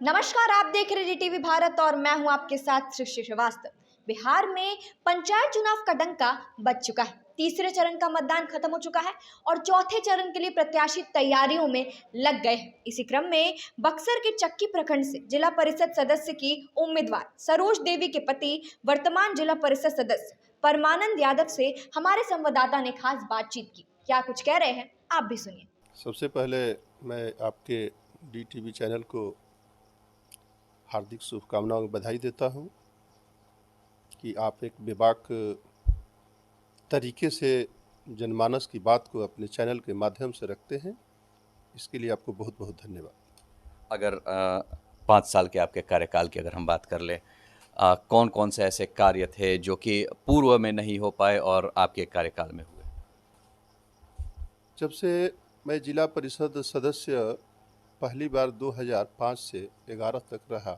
नमस्कार, आप देख रहे हैं टीवी भारत और मैं हूं आपके साथ सृष्टि श्रीवास्तव। बिहार में पंचायत चुनाव का डंका बज चुका है। तीसरे चरण का मतदान खत्म हो चुका है और चौथे चरण के लिए प्रत्याशी तैयारियों में लग गए हैं। इसी क्रम में बक्सर के चक्की प्रखंड से जिला परिषद सदस्य की उम्मीदवार सरोज देवी के पति वर्तमान जिला परिषद सदस्य परमानंद यादव से हमारे संवाददाता ने खास बातचीत की। क्या कुछ कह रहे हैं आप भी सुनिए। सबसे पहले मैं आपके DTV चैनल को हार्दिक शुभकामनाओं में बधाई देता हूं कि आप एक बेबाक तरीके से जनमानस की बात को अपने चैनल के माध्यम से रखते हैं। इसके लिए आपको बहुत बहुत धन्यवाद। अगर 5 साल के आपके कार्यकाल की अगर हम बात कर लें, कौन कौन से ऐसे कार्य थे जो कि पूर्व में नहीं हो पाए और आपके कार्यकाल में हुए? जब से मैं जिला परिषद सदस्य पहली बार 2005 से 11 तक रहा,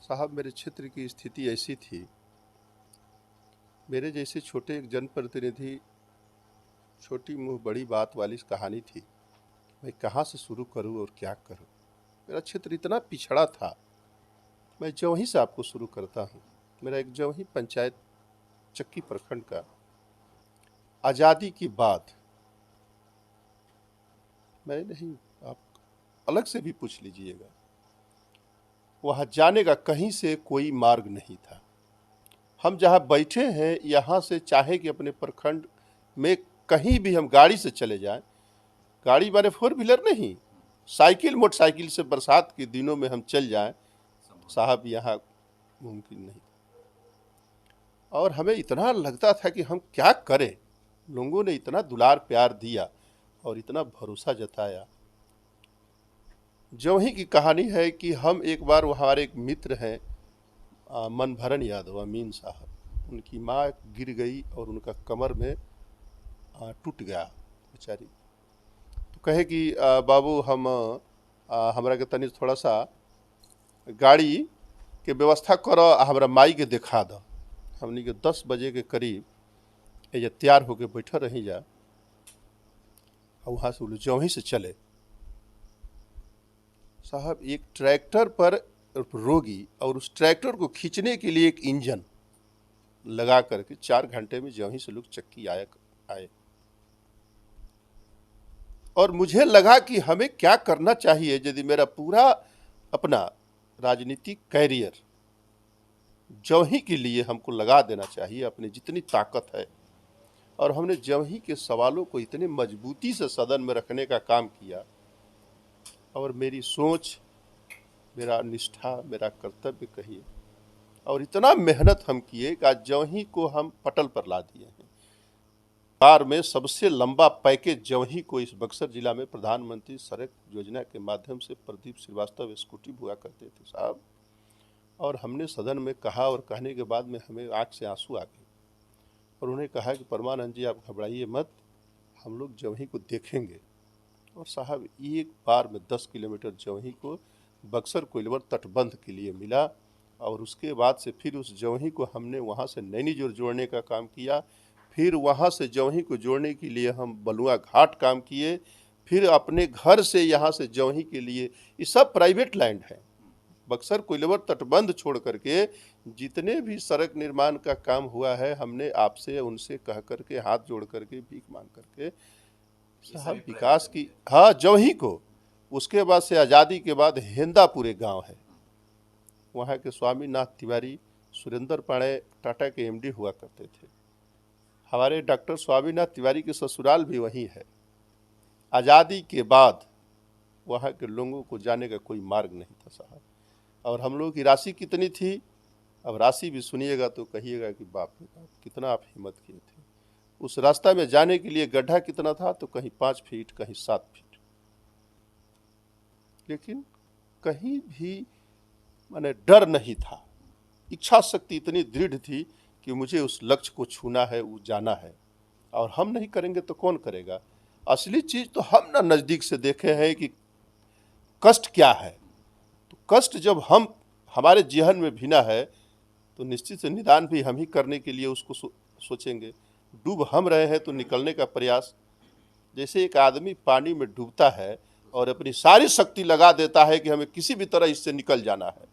साहब मेरे क्षेत्र की स्थिति ऐसी थी, मेरे जैसे छोटे एक जनप्रतिनिधि, छोटी मुँह बड़ी बात वाली कहानी थी। मैं कहाँ से शुरू करूँ और क्या करूँ। मेरा क्षेत्र इतना पिछड़ा था। मैं जौही से आपको शुरू करता हूँ। मेरा एक जौही पंचायत चक्की प्रखंड का आज़ादी के बाद, मैं नहीं, आप अलग से भी पूछ लीजिएगा, वहाँ जाने का कहीं से कोई मार्ग नहीं था। हम जहाँ बैठे हैं यहाँ से चाहे कि अपने प्रखंड में कहीं भी हम गाड़ी से चले जाएं, गाड़ी माने 4 व्हीलर नहीं, साइकिल मोटरसाइकिल से बरसात के दिनों में हम चल जाएं, साहब यहाँ मुमकिन नहीं। और हमें इतना लगता था कि हम क्या करें। लोगों ने इतना दुलार प्यार दिया और इतना भरोसा जताया। जौही की कहानी है कि हम एक बार, हमारे एक मित्र हैं मनभरण यादव, अमीन साहब, उनकी माँ गिर गई और उनका कमर में टूट गया बेचारी। तो कहे कि बाबू हम हमरा के तनी थोड़ा सा गाड़ी के व्यवस्था करो, हमरा माई के देखा दो। हमनी के 10 बजे के करीब ये तैयार होके बैठे रही जा, और वहाँ से जौही से चले। साहब एक ट्रैक्टर पर रोगी और उस ट्रैक्टर को खींचने के लिए एक इंजन लगा करके 4 घंटे में जौही से लोग चक्की आए। और मुझे लगा कि हमें क्या करना चाहिए यदि मेरा पूरा अपना राजनीतिक कैरियर जौही के लिए हमको लगा देना चाहिए, अपनी जितनी ताकत है। और हमने जौही के सवालों को इतने मजबूती से सदन में रखने का काम किया, और मेरी सोच, मेरा निष्ठा, मेरा कर्तव्य कहिए, और इतना मेहनत हम किए कि आज जौही को हम पटल पर ला दिए हैं। बिहार में सबसे लंबा पैकेज जौही को इस बक्सर जिला में प्रधानमंत्री सड़क योजना के माध्यम से प्रदीप श्रीवास्तव स्कूटी हुआ करते थे साहब। और हमने सदन में कहा, और कहने के बाद में हमें आँख से आंसू आ गए। और उन्होंने कहा कि परमानंद जी आप घबराइए मत, हम लोग जौही को देखेंगे। और साहब एक बार में 10 किलोमीटर जौही को बक्सर कोइलवर तटबंध के लिए मिला। और उसके बाद से फिर उस जौही को हमने वहाँ से नैनीजोर जोड़ने का काम किया। फिर वहाँ से जौही को जोड़ने के लिए हम बलुआ घाट काम किए। फिर अपने घर से यहाँ से जौही के लिए, ये सब प्राइवेट लैंड है। बक्सर कोइलवर तटबंध छोड़ करके जितने भी सड़क निर्माण का काम हुआ है, हमने आपसे उनसे कह करके, हाथ जोड़ करके, भीख मांग करके साहब विकास की, हाँ जौही को। उसके बाद से आज़ादी के बाद हेंदापुरे गांव है, वहाँ के स्वामीनाथ तिवारी सुरेंद्र पाणे टाटा के MD हुआ करते थे। हमारे डॉक्टर स्वामीनाथ तिवारी के ससुराल भी वहीं है। आज़ादी के बाद वहाँ के लोगों को जाने का कोई मार्ग नहीं था साहब। और हम लोगों की राशि कितनी थी, अब राशि भी सुनिएगा तो कहिएगा कि बाप रे बाप कितना आप हिम्मत किए थे। उस रास्ता में जाने के लिए गड्ढा कितना था, तो कहीं 5 फीट, कहीं 7 फीट, लेकिन कहीं भी माने डर नहीं था। इच्छा शक्ति इतनी दृढ़ थी कि मुझे उस लक्ष्य को छूना है, वो जाना है। और हम नहीं करेंगे तो कौन करेगा। असली चीज़ तो हम ना नज़दीक से देखे हैं कि कष्ट क्या है। तो कष्ट जब हम हमारे जीवन में भिना है, तो निश्चित से निदान भी हम ही करने के लिए उसको सोचेंगे। डूब हम रहे हैं तो निकलने का प्रयास। जैसे एक आदमी पानी में डूबता है और अपनी सारी शक्ति लगा देता है कि हमें किसी भी तरह इससे निकल जाना है।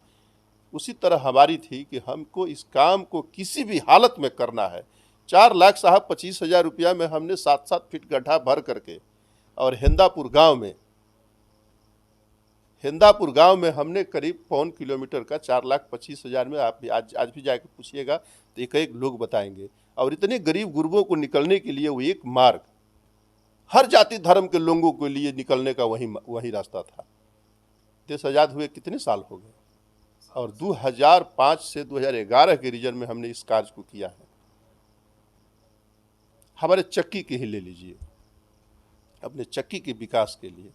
उसी तरह हमारी थी कि हमको इस काम को किसी भी हालत में करना है। 4 लाख साहब 25,000 रुपया में हमने 7-7 फीट गड्ढा भर करके और हिंदापुर गांव में हमने करीब 1.25 किलोमीटर का 4,25,000 में, आप भी आज भी जाके पूछिएगा तो एक लोग बताएंगे। और इतने गरीब गुरबों को निकलने के लिए वो एक मार्ग, हर जाति धर्म के लोगों के लिए निकलने का वही रास्ता था। देश आज़ाद हुए कितने साल हो गए, और 2005 से 2011 के रीजन में हमने इस कार्य को किया है। हमारे चक्की के ही ले लीजिए, अपने चक्की के विकास के लिए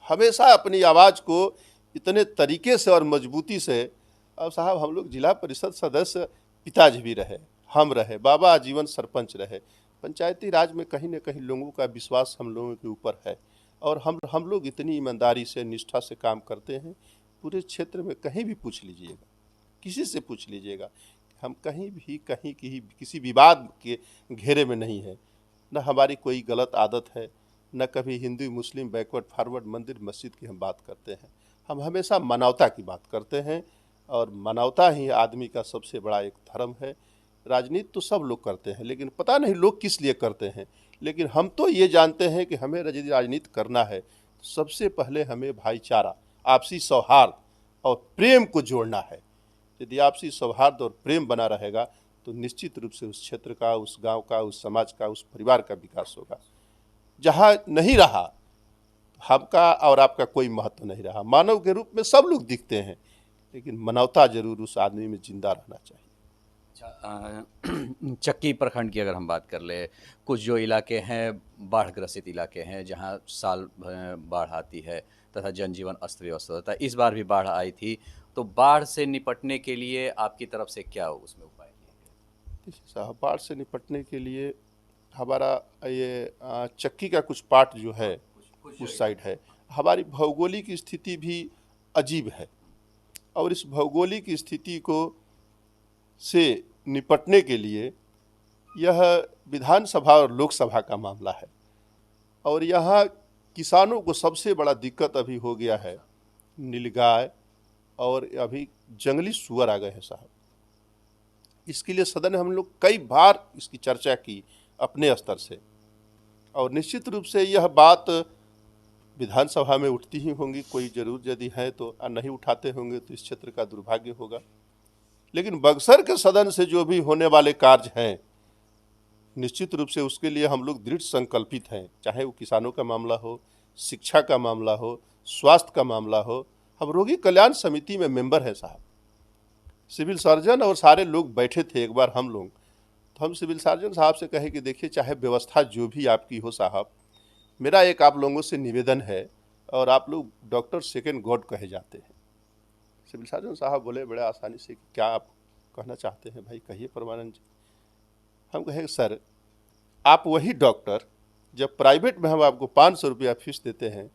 हमेशा अपनी आवाज़ को इतने तरीके से और मजबूती से, अब साहब हम लोग जिला परिषद सदस्य पिताजी भी रहे, हम रहे, बाबा आजीवन सरपंच रहे। पंचायती राज में कहीं न कहीं लोगों का विश्वास हम लोगों के ऊपर है, और हम लोग इतनी ईमानदारी से, निष्ठा से काम करते हैं। पूरे क्षेत्र में कहीं भी पूछ लीजिएगा, किसी से पूछ लीजिएगा, हम कहीं भी किसी विवाद के घेरे में नहीं है। न हमारी कोई गलत आदत है, न कभी हिंदू मुस्लिम बैकवर्ड फॉरवर्ड मंदिर मस्जिद की हम बात करते हैं। हम हमेशा मानवता की बात करते हैं, और मानवता ही आदमी का सबसे बड़ा एक धर्म है। राजनीति तो सब लोग करते हैं, लेकिन पता नहीं लोग किस लिए करते हैं। लेकिन हम तो ये जानते हैं कि हमें यदि राजनीति करना है तो सबसे पहले हमें भाईचारा, आपसी सौहार्द और प्रेम को जोड़ना है। यदि आपसी सौहार्द और प्रेम बना रहेगा तो निश्चित रूप से उस क्षेत्र का, उस गांव का, उस समाज का, उस परिवार का विकास होगा। जहाँ नहीं रहा, आपका और आपका कोई महत्व नहीं रहा। मानव के रूप में सब लोग दिखते हैं, लेकिन मानवता जरूर उस आदमी में जिंदा रहना चाहिए। चक्की प्रखंड की अगर हम बात कर ले, कुछ जो इलाके हैं बाढ़ ग्रसित इलाके हैं, जहां साल भर बाढ़ आती है तथा जनजीवन अस्त व्यस्त होता है। इस बार भी बाढ़ आई थी, तो बाढ़ से निपटने के लिए आपकी तरफ से क्या उसमें उपाय किए गए? साहब, बाढ़ से निपटने के लिए हमारा ये चक्की का कुछ पार्ट जो है उस साइड है। हमारी भौगोलिक स्थिति भी अजीब है, और इस भौगोलिक स्थिति को से निपटने के लिए यह विधानसभा और लोकसभा का मामला है। और यहाँ किसानों को सबसे बड़ा दिक्कत अभी हो गया है नीलगाय, और अभी जंगली सुअर आ गए हैं साहब। इसके लिए सदन में हम लोग कई बार इसकी चर्चा की अपने स्तर से, और निश्चित रूप से यह बात विधानसभा में उठती ही होंगी, कोई जरूर यदि है तो, नहीं उठाते होंगे तो इस क्षेत्र का दुर्भाग्य होगा। लेकिन बक्सर के सदन से जो भी होने वाले कार्य हैं, निश्चित रूप से उसके लिए हम लोग दृढ़ संकल्पित हैं। चाहे वो किसानों का मामला हो, शिक्षा का मामला हो, स्वास्थ्य का मामला हो। हम रोगी कल्याण समिति में मेंबर हैं साहब। सिविल सर्जन और सारे लोग बैठे थे एक बार हम लोग, तो हम सिविल सर्जन साहब से कहे कि देखिए, चाहे व्यवस्था जो भी आपकी हो साहब, मेरा एक आप लोगों से निवेदन है, और आप लोग डॉक्टर सेकेंड गॉड कहे जाते हैं। सिविल सर्जन साहब बोले बड़े आसानी से कि क्या आप कहना चाहते हैं भाई, कहिए परमानंद जी। हम कहे सर, आप वही डॉक्टर, जब प्राइवेट में हम आपको 500 रुपया फीस देते हैं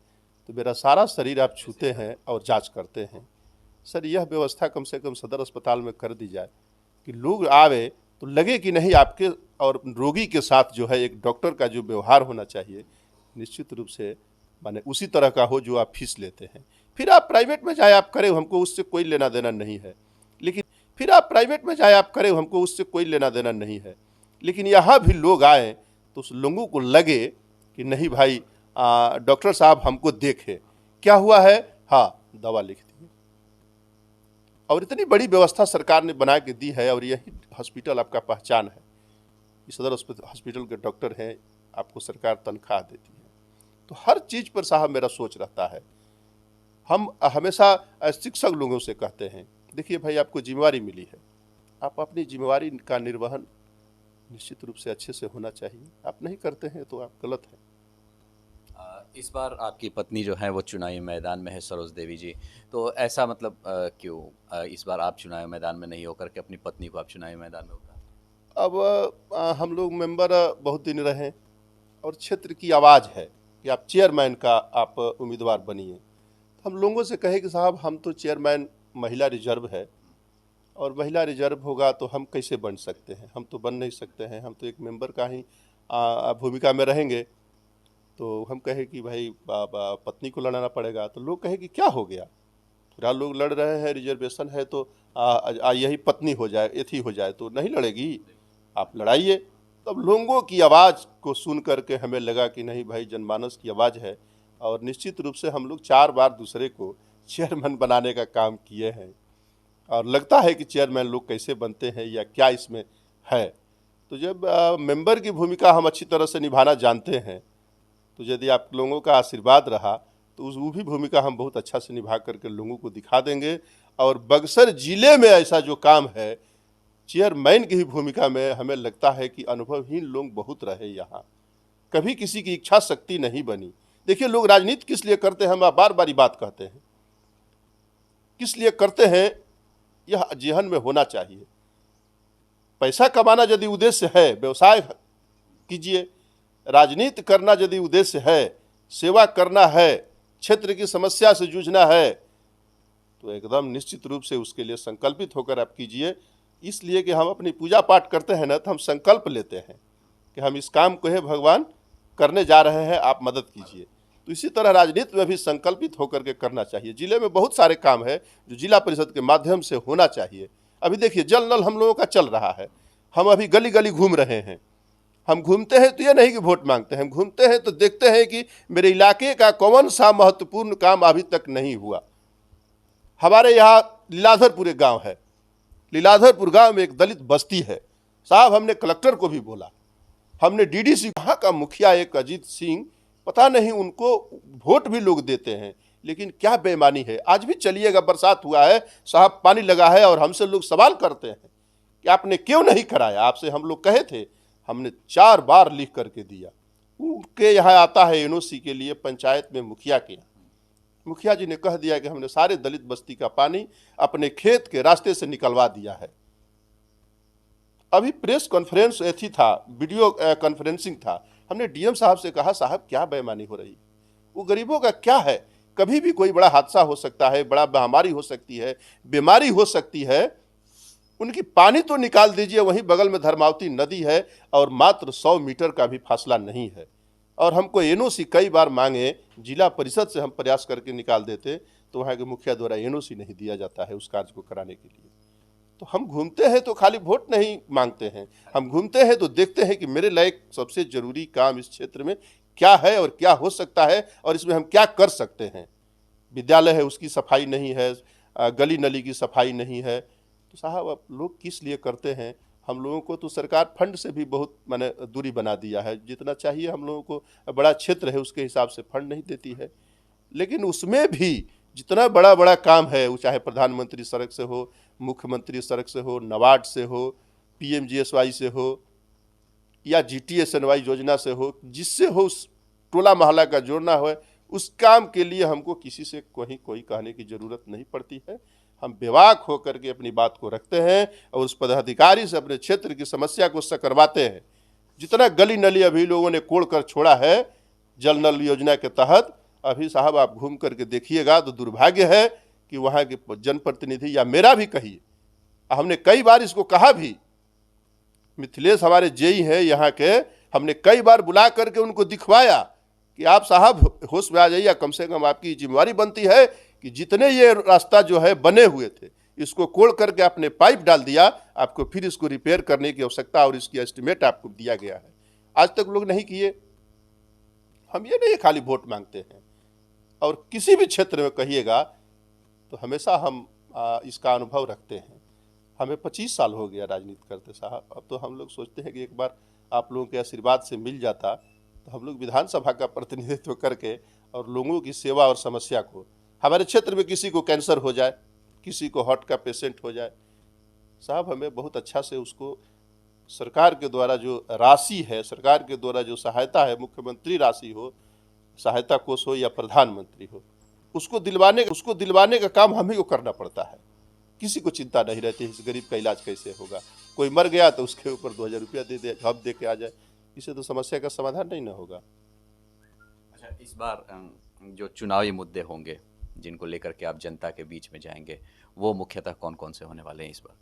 तो मेरा सारा शरीर आप छूते हैं और जांच करते हैं। सर, यह व्यवस्था कम से कम सदर अस्पताल में कर दी जाए कि लोग आवे तो लगे कि नहीं, आपके और रोगी के साथ जो है एक डॉक्टर का जो व्यवहार होना चाहिए निश्चित रूप से माने उसी तरह का हो जो आप फीस लेते हैं। फिर आप प्राइवेट में जाए आप करें, हमको उससे कोई लेना देना नहीं है। लेकिन फिर आप प्राइवेट में जाए आप करें, हमको उससे कोई लेना देना नहीं है। लेकिन यहाँ भी लोग आए तो उस लोगों को लगे कि नहीं भाई, डॉक्टर साहब हमको देखे, क्या हुआ है, हाँ दवा लिख दी। और इतनी बड़ी व्यवस्था सरकार ने बना के दी है, और यही हॉस्पिटल आपका पहचान है। इस सदर हॉस्पिटल के डॉक्टर हैं, आपको सरकार तनख्वाह देती है। तो हर चीज़ पर साहब मेरा सोच रहता है। हम हमेशा शिक्षक लोगों से कहते हैं, देखिए भाई, आपको जिम्मेवारी मिली है, आप अपनी जिम्मेवारी का निर्वहन निश्चित रूप से अच्छे से होना चाहिए। आप नहीं करते हैं तो आप गलत हैं। इस बार आपकी पत्नी जो है वो चुनावी मैदान में है, सरोज देवी जी, तो ऐसा मतलब क्यों इस बार आप चुनावी मैदान में नहीं होकर के अपनी पत्नी को आप चुनावी मैदान में उतार? अब हम लोग मेंबर बहुत दिन रहे, और क्षेत्र की आवाज़ है कि आप चेयरमैन का आप उम्मीदवार बनिए। हम लोगों से कहे कि साहब, हम तो चेयरमैन महिला रिजर्व है, और महिला रिजर्व होगा तो हम कैसे बन सकते हैं, हम तो बन नहीं सकते हैं, हम तो एक मेंबर का ही भूमिका में रहेंगे। तो हम कहे कि भाई पत्नी को लड़ाना पड़ेगा, तो लोग कहे कि क्या हो गया, पूरा लोग लड़ रहे हैं, रिजर्वेशन है तो यही पत्नी हो जाए, एथी हो जाए तो नहीं लड़ेगी, आप लड़ाइए। तब लोगों की आवाज़ को सुन करके हमें लगा कि नहीं भाई, जनमानस की आवाज़ है, और निश्चित रूप से हम लोग 4 बार दूसरे को चेयरमैन बनाने का काम किए हैं, और लगता है कि चेयरमैन लोग कैसे बनते हैं या क्या इसमें है। तो जब मेंबर की भूमिका हम अच्छी तरह से निभाना जानते हैं, तो यदि आप लोगों का आशीर्वाद रहा तो वो भी भूमिका हम बहुत अच्छा से निभा करके लोगों को दिखा देंगे। और बक्सर जिले में ऐसा जो काम है, चेयरमैन की ही भूमिका में हमें लगता है कि अनुभवहीन लोग बहुत रहे यहाँ, कभी किसी की इच्छा शक्ति नहीं बनी। देखिए, लोग राजनीति किस लिए करते हैं, हम बार बार ये बात कहते हैं, किस लिए करते हैं यह जेहन में होना चाहिए। पैसा कमाना यदि उद्देश्य है, व्यवसाय कीजिए। राजनीति करना यदि उद्देश्य है, सेवा करना है, क्षेत्र की समस्या से जूझना है, तो एकदम निश्चित रूप से उसके लिए संकल्पित होकर आप कीजिए। इसलिए कि हम अपनी पूजा पाठ करते हैं ना, तो हम संकल्प लेते हैं कि हम इस काम को, है भगवान, करने जा रहे हैं, आप मदद कीजिए। तो इसी तरह राजनीति में भी संकल्पित होकर के करना चाहिए। जिले में बहुत सारे काम है जो जिला परिषद के माध्यम से होना चाहिए। अभी देखिए, जल नल हम लोगों का चल रहा है, हम अभी गली गली घूम रहे हैं। हम घूमते हैं तो ये नहीं कि वोट मांगते हैं, हम घूमते हैं तो देखते हैं कि मेरे इलाके का कौन सा महत्वपूर्ण काम अभी तक नहीं हुआ। हमारे यहाँ लीलाधरपुर एक गांव है, लीलाधरपुर गांव में एक दलित बस्ती है। साहब, हमने कलेक्टर को भी बोला, हमने डीडीसी, वहाँ का मुखिया एक अजीत सिंह, पता नहीं उनको वोट भी लोग देते हैं, लेकिन क्या बेईमानी है। आज भी चलिएगा, बरसात हुआ है साहब, पानी लगा है, और हमसे लोग सवाल करते हैं कि आपने क्यों नहीं कराया। आपसे हम लोग कहे थे, हमने 4 बार लिख करके दिया। उनके यहाँ आता है एनओसी के लिए पंचायत में मुखिया के यहाँ, मुखिया जी ने कह दिया कि हमने सारे दलित बस्ती का पानी अपने खेत के रास्ते से निकलवा दिया है। अभी प्रेस कॉन्फ्रेंस ऐसी था, वीडियो कॉन्फ्रेंसिंग था, हमने डीएम साहब से कहा, साहब क्या बेईमानी हो रही, वो गरीबों का क्या है, कभी भी कोई बड़ा हादसा हो सकता है, बड़ा महामारी हो सकती है, बीमारी हो सकती है, उनकी पानी तो निकाल दीजिए। वहीं बगल में धर्मावती नदी है और मात्र 100 मीटर का भी फासला नहीं है, और हमको एनओसी कई बार मांगे, जिला परिषद से हम प्रयास करके निकाल देते, तो वहाँ के मुखिया द्वारा एनओसी नहीं दिया जाता है उस कार्य को कराने के लिए। तो हम घूमते हैं तो खाली वोट नहीं मांगते हैं, हम घूमते हैं तो देखते हैं कि मेरे लायक सबसे जरूरी काम इस क्षेत्र में क्या है और क्या हो सकता है, और इसमें हम क्या कर सकते हैं। विद्यालय है, उसकी सफाई नहीं है, गली नली की सफाई नहीं है। तो साहब, अब लोग किस लिए करते हैं। हम लोगों को तो सरकार फंड से भी बहुत माने दूरी बना दिया है, जितना चाहिए हम लोगों को, बड़ा क्षेत्र है उसके हिसाब से फंड नहीं देती है। लेकिन उसमें भी जितना बड़ा बड़ा काम है, वो चाहे प्रधानमंत्री सड़क से हो, मुख्यमंत्री सड़क से हो, नबार्ड से हो, पीएमजीएसवाई से हो, या जीटीएसएनवाई योजना से हो, जिससे हो उस टोला मोहल्ला का जोड़ना हो, उस काम के लिए हमको किसी से कोई कहने की ज़रूरत नहीं पड़ती है। हम बेबाक होकर के अपनी बात को रखते हैं और उस पदाधिकारी से अपने क्षेत्र की समस्या को उससे करवाते हैं। जितना गली नली अभी लोगों ने कोड़ कर छोड़ा है जल नल योजना के तहत, अभी साहब आप घूम करके देखिएगा तो दुर्भाग्य है कि वहाँ के जनप्रतिनिधि, या मेरा भी कहिए, हमने कई बार इसको कहा भी, मिथिलेश हमारे जेई हैं यहाँ के, हमने कई बार बुला करके उनको दिखवाया कि आप साहब होश में आ जाइए, कम से कम आपकी जिम्मेवारी बनती है कि जितने ये रास्ता जो है बने हुए थे, इसको कोड़ करके आपने पाइप डाल दिया, आपको फिर इसको रिपेयर करने की आवश्यकता, और इसकी एस्टिमेट आपको दिया गया है। आज तक लोग नहीं किए। हम ये नहीं खाली वोट मांगते हैं, और किसी भी क्षेत्र में कहिएगा तो हमेशा हम इसका अनुभव रखते हैं। हमें 25 साल हो गया राजनीति करते साहब। अब तो हम लोग सोचते हैं कि एक बार आप लोगों के आशीर्वाद से मिल जाता तो हम लोग विधानसभा का प्रतिनिधित्व करके और लोगों की सेवा और समस्या को, हमारे क्षेत्र में किसी को कैंसर हो जाए, किसी को हार्ट का पेशेंट हो जाए, साहब हमें बहुत अच्छा से उसको सरकार के द्वारा जो राशि है, सरकार के द्वारा जो सहायता है, मुख्यमंत्री राशि हो, सहायता कोष हो या प्रधानमंत्री हो, उसको दिलवाने का काम हम ही को करना पड़ता है। किसी को चिंता नहीं रहती इस गरीब का इलाज कैसे होगा। कोई मर गया तो उसके ऊपर 2000 रुपया दे दे, जॉब दे के आ जाए, इससे तो समस्या का समाधान नहीं ना होगा। अच्छा, इस बार जो चुनावी मुद्दे होंगे जिनको लेकर के आप जनता के बीच में जाएंगे, वो मुख्यतः कौन कौन से होने वाले हैं इस बार?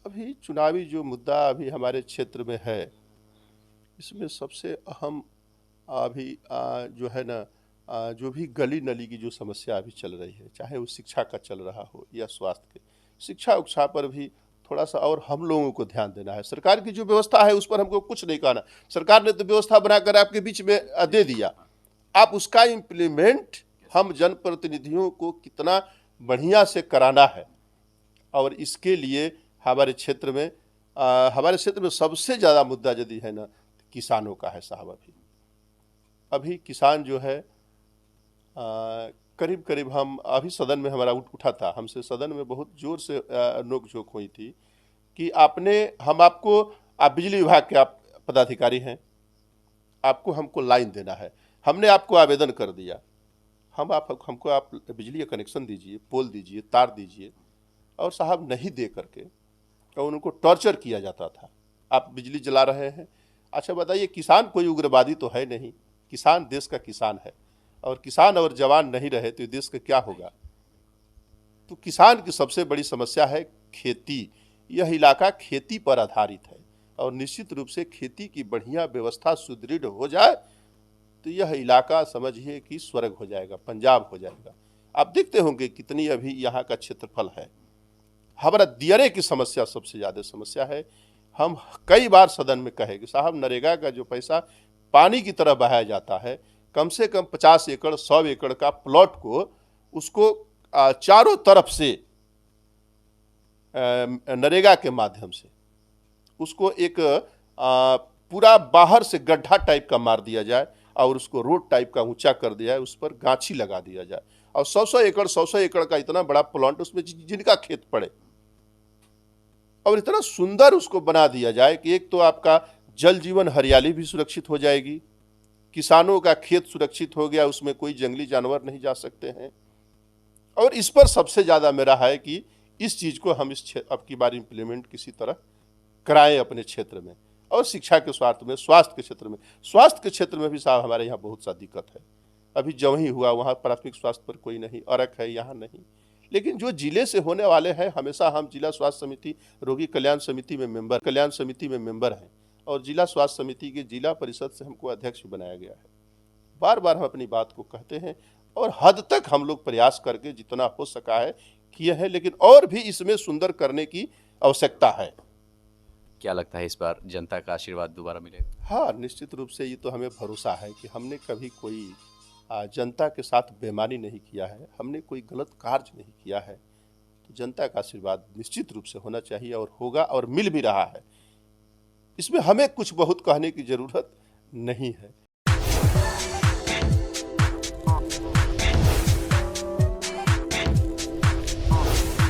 अभी चुनावी जो मुद्दा अभी हमारे क्षेत्र में है, इसमें सबसे अहम अभी जो है ना जो भी गली नली की जो समस्या अभी चल रही है, चाहे वो शिक्षा का चल रहा हो या स्वास्थ्य के, शिक्षा उक्षा पर भी थोड़ा सा और हम लोगों को ध्यान देना है। सरकार की जो व्यवस्था है उस पर हमको कुछ नहीं कहना। सरकार ने तो व्यवस्था बनाकर आपके बीच में दे दिया, आप उसका इम्प्लीमेंट हम जनप्रतिनिधियों को कितना बढ़िया से कराना है। और इसके लिए हमारे क्षेत्र में सबसे ज़्यादा मुद्दा यदि है ना, किसानों का है साहब। अभी किसान जो है करीब करीब हम अभी सदन में हमारा उठा था, हमसे सदन में बहुत जोर से नोक झोंक हुई थी कि आप बिजली विभाग के आप पदाधिकारी हैं, आपको हमको लाइन देना है, हमने आपको आवेदन कर दिया, हमको आप बिजली का कनेक्शन दीजिए, पोल दीजिए, तार दीजिए। और साहब नहीं दे करके और उनको टॉर्चर किया जाता था, आप बिजली जला रहे हैं। अच्छा बताइए, किसान कोई उग्रवादी तो है नहीं, किसान देश का किसान है, और किसान और जवान नहीं रहे तो देश का क्या होगा। तो किसान की सबसे बड़ी समस्या है खेती। यह इलाका खेती पर आधारित है और निश्चित रूप से खेती की बढ़िया व्यवस्था सुदृढ़ हो जाए तो यह इलाका समझिए कि स्वर्ग हो जाएगा, पंजाब हो जाएगा। आप देखते होंगे कितनी अभी यहाँ का क्षेत्रफल है। हमारा दियरे की समस्या सबसे ज़्यादा समस्या है। हम कई बार सदन में कहे कि साहब नरेगा का जो पैसा पानी की तरह बहाया जाता है, कम से कम 50 एकड़ 100 एकड़ का प्लॉट को उसको चारों तरफ से नरेगा के माध्यम से उसको एक पूरा बाहर से गड्ढा टाइप का मार दिया जाए और उसको रोड टाइप का ऊंचा कर दिया जाए, उस पर गाछी लगा दिया जाए और 100 एकड़ का इतना बड़ा प्लांट उसमें जिनका खेत पड़े और इतना सुंदर उसको बना दिया जाए कि एक तो आपका जल जीवन हरियाली भी सुरक्षित हो जाएगी, किसानों का खेत सुरक्षित हो गया, उसमें कोई जंगली जानवर नहीं जा सकते हैं। और इस पर सबसे ज़्यादा मेरा है कि इस चीज़ को हम अब की बार इम्प्लीमेंट किसी तरह कराएं अपने क्षेत्र में। और शिक्षा के स्वार्थ में, स्वास्थ्य के क्षेत्र में भी साहब हमारे यहाँ बहुत सा दिक्कत है। अभी जो ही हुआ वहाँ प्राथमिक स्वास्थ्य पर कोई नहीं, अर्क है यहाँ नहीं। लेकिन जो जिले से होने वाले हैं, हमेशा हम जिला स्वास्थ्य समिति रोगी कल्याण समिति में मेंबर हैं और जिला स्वास्थ्य समिति के जिला परिषद से हमको अध्यक्ष बनाया गया है। बार बार हम अपनी बात को कहते हैं और हद तक हम लोग प्रयास करके जितना हो सका है किए हैं, लेकिन और भी इसमें सुंदर करने की आवश्यकता है। क्या लगता है इस बार जनता का आशीर्वाद दोबारा मिलेगा? हाँ, निश्चित रूप से ये तो हमें भरोसा है कि हमने कभी कोई जनता के साथ बेईमानी नहीं किया है, हमने कोई गलत कार्य नहीं किया है। तो जनता का आशीर्वाद निश्चित रूप से होना चाहिए और होगा और मिल भी रहा है। इसमें हमें कुछ बहुत कहने की ज़रूरत नहीं है।